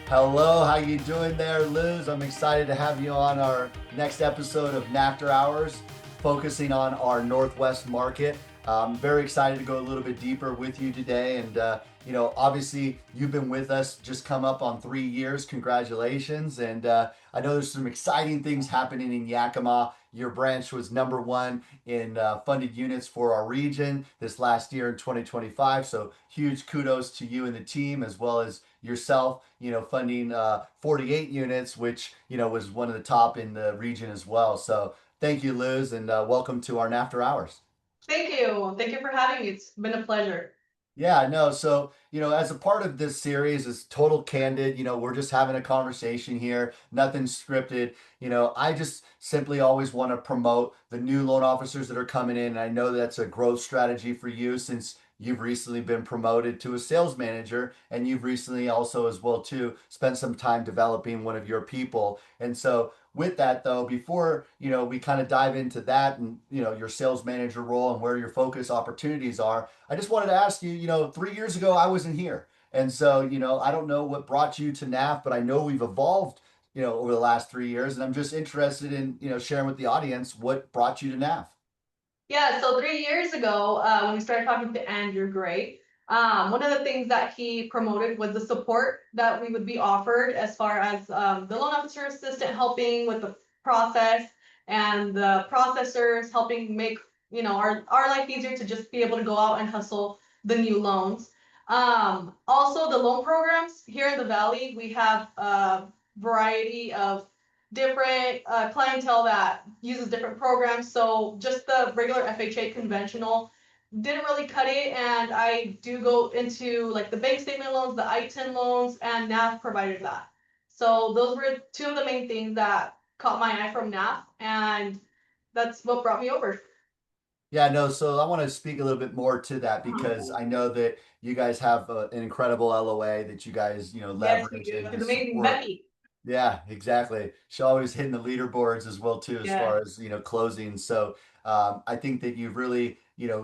Hello, how you doing there, Luz? I'm excited to have you on our next episode of NAFter Hours, focusing on our Northwest market. I'm very excited to go a little bit deeper with you today, and obviously you've been with us, just come up on 3 years. Congratulations! And I know there's some exciting things happening in Yakima. Your branch was number one in funded units for our region this last year in 2025. So huge kudos to you and the team, as well as yourself, funding 48 units, which, was one of the top in the region as well. So thank you, Liz, and welcome to our NAFter Hours. Thank you. Thank you for having me. It's been a pleasure. Yeah, no. So, as a part of this series is total candid, we're just having a conversation here, nothing scripted. I just simply always want to promote the new loan officers that are coming in. And I know that's a growth strategy for you since you've recently been promoted to a sales manager and you've recently also as well too spent some time developing one of your people. And so with that though, before we kind of dive into that and your sales manager role and where your focus opportunities are, I just wanted to ask you, 3 years ago I wasn't here. And so, I don't know what brought you to NAF, but I know we've evolved, over the last 3 years. And I'm just interested in, sharing with the audience what brought you to NAF. Yeah, so 3 years ago, when we started talking to Andrew Gray, one of the things that he promoted was the support that we would be offered as far as the loan officer assistant helping with the process and the processors helping make our life easier to just be able to go out and hustle the new loans. Also, the loan programs here in the Valley, we have a variety of different clientele that uses different programs. So just the regular FHA conventional didn't really cut it. And I do go into like the bank statement loans, the I-10 loans, and NAF provided that. So those were two of the main things that caught my eye from NAF. And that's what brought me over. Yeah, no, so I want to speak a little bit more to that because I know that you guys have an incredible LOA that you guys, Yes, we leverage do. and It's just amazing. support. Becky. Yeah, exactly. She always hitting the leaderboards as well too, as Yeah. far as closing. So I think that you've really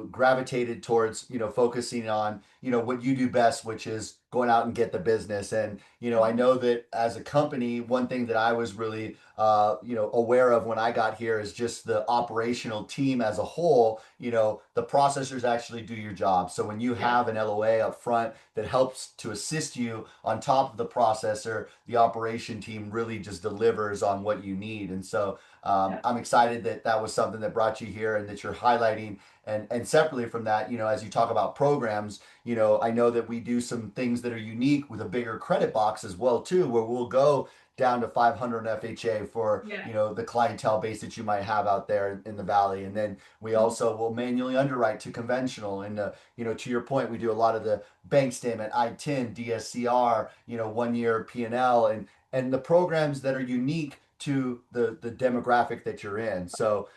gravitated towards focusing on what you do best, which is going out and get the business. And I know that as a company, one thing that I was really aware of when I got here is just the operational team as a whole. The processors actually do your job. So when you Yeah. have an LOA up front that helps to assist you on top of the processor, the operation team really just delivers on what you need. And so Yeah. I'm excited that that was something that brought you here and that you're highlighting. And separately from that, as you talk about programs, I know that we do some things that are unique with a bigger credit box as well too, where we'll go down to 500 FHA for Yeah. the clientele base that you might have out there in the valley, and then we also will manually underwrite to conventional. And to your point, we do a lot of the bank statement, I-10, DSCR, 1 year P&L, and the programs that are unique to the demographic that you're in. So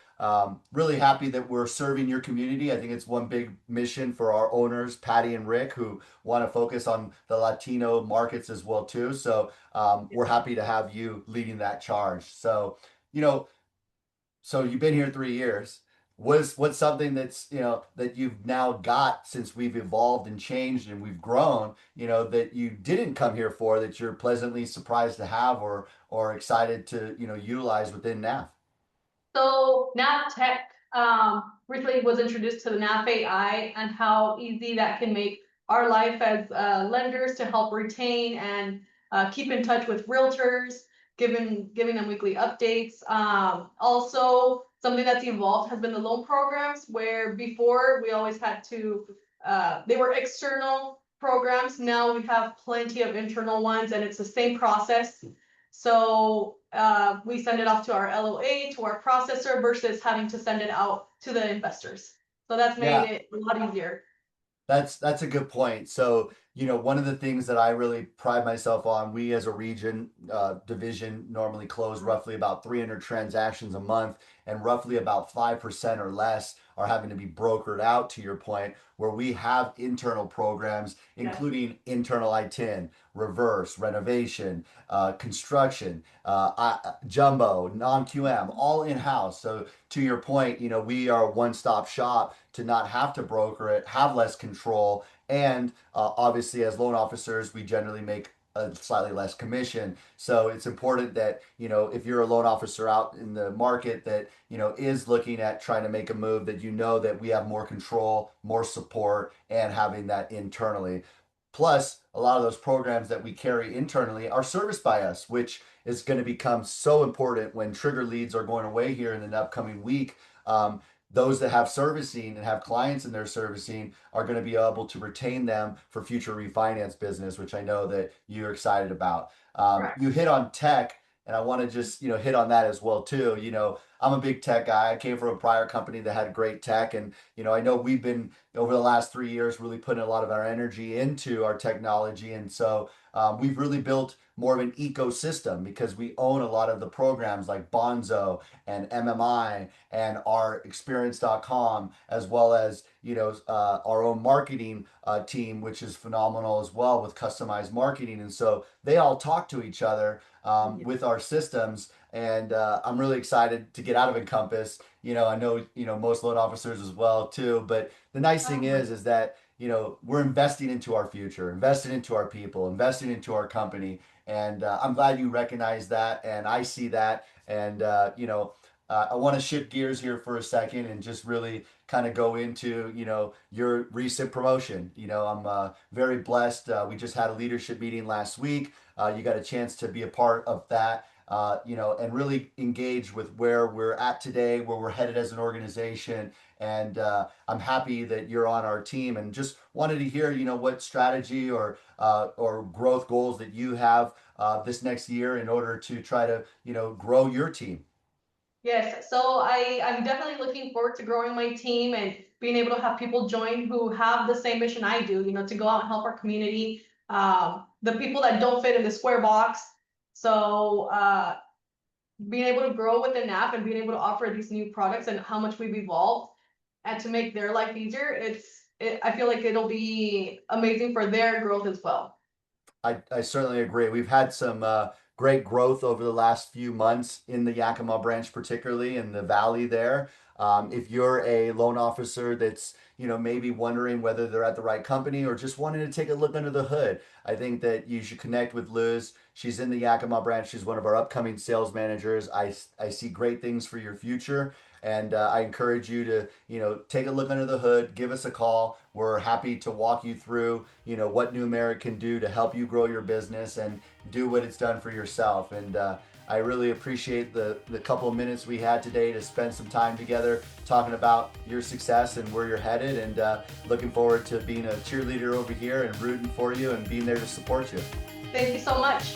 really happy that we're serving your community. I think it's one big mission for our owners, Patty and Rick, who want to focus on the Latino markets as well too. So we're happy to have you leading that charge. So you know, so you've been here 3 years. What's something that's that you've now got since we've evolved and changed and we've grown, that you didn't come here for that you're pleasantly surprised to have or excited to utilize within NAF? So NAF Tech recently was introduced to the NAF AI and how easy that can make our life as lenders to help retain and keep in touch with realtors, giving them weekly updates. Also, something that's evolved has been the loan programs, where before we always had to they were external programs. Now we have plenty of internal ones, and it's the same process. So we send it off to our LOA, to our processor, versus having to send it out to the investors. So that's made Yeah, it a lot easier. that's a good point. So, one of the things that I really pride myself on, we as a region division normally close roughly about 300 transactions a month, and roughly about 5% or less are having to be brokered out, to your point, where we have internal programs, Yeah. including internal I-10, reverse, renovation, construction, jumbo, non-QM, all in-house. So to your point, we are a one-stop shop to not have to broker it, have less control, and obviously as loan officers, we generally make a slightly less commission. So it's important that, if you're a loan officer out in the market that, is looking at trying to make a move, that that we have more control, more support, and having that internally. Plus, a lot of those programs that we carry internally are serviced by us, which is going to become so important when trigger leads are going away here in the upcoming week. Those that have servicing and have clients in their servicing are going to be able to retain them for future refinance business, which I know that you're excited about. You Correct. hit on tech, and I want to just hit on that as well too. I'm a big tech guy. I came from a prior company that had great tech, and I know we've been over the last 3 years really putting a lot of our energy into our technology, and so we've really built more of an ecosystem because we own a lot of the programs like Bonzo and MMI and our experience.com, as well as our own marketing team, which is phenomenal as well with customized marketing. And so they all talk to each other Yeah. with our systems. And I'm really excited to get out of Encompass. I know most loan officers as well too. But the nice thing Probably. is that we're investing into our future, investing into our people, investing into our company. And I'm glad you recognize that, and I see that. And I want to shift gears here for a second and just really kind of go into your recent promotion. I'm very blessed. We just had a leadership meeting last week. You got a chance to be a part of that. And really engage with where we're at today, where we're headed as an organization. And I'm happy that you're on our team, and just wanted to hear, what strategy or growth goals that you have this next year in order to try to, grow your team. Yes, so I'm definitely looking forward to growing my team and being able to have people join who have the same mission I do, to go out and help our community, the people that don't fit in the square box. So being able to grow with the NAF and being able to offer these new products and how much we've evolved and to make their life easier, I feel like it'll be amazing for their growth as well. I certainly agree. We've had some great growth over the last few months in the Yakima branch, particularly in the valley there. If you're a loan officer that's, maybe wondering whether they're at the right company or just wanting to take a look under the hood, I think that you should connect with Luz. She's in the Yakima branch. She's one of our upcoming sales managers. I see great things for your future. And I encourage you to, take a look under the hood, give us a call. We're happy to walk you through, what Numeric can do to help you grow your business and do what it's done for yourself. And I really appreciate the couple of minutes we had today to spend some time together talking about your success and where you're headed. And looking forward to being a cheerleader over here and rooting for you and being there to support you. Thank you so much.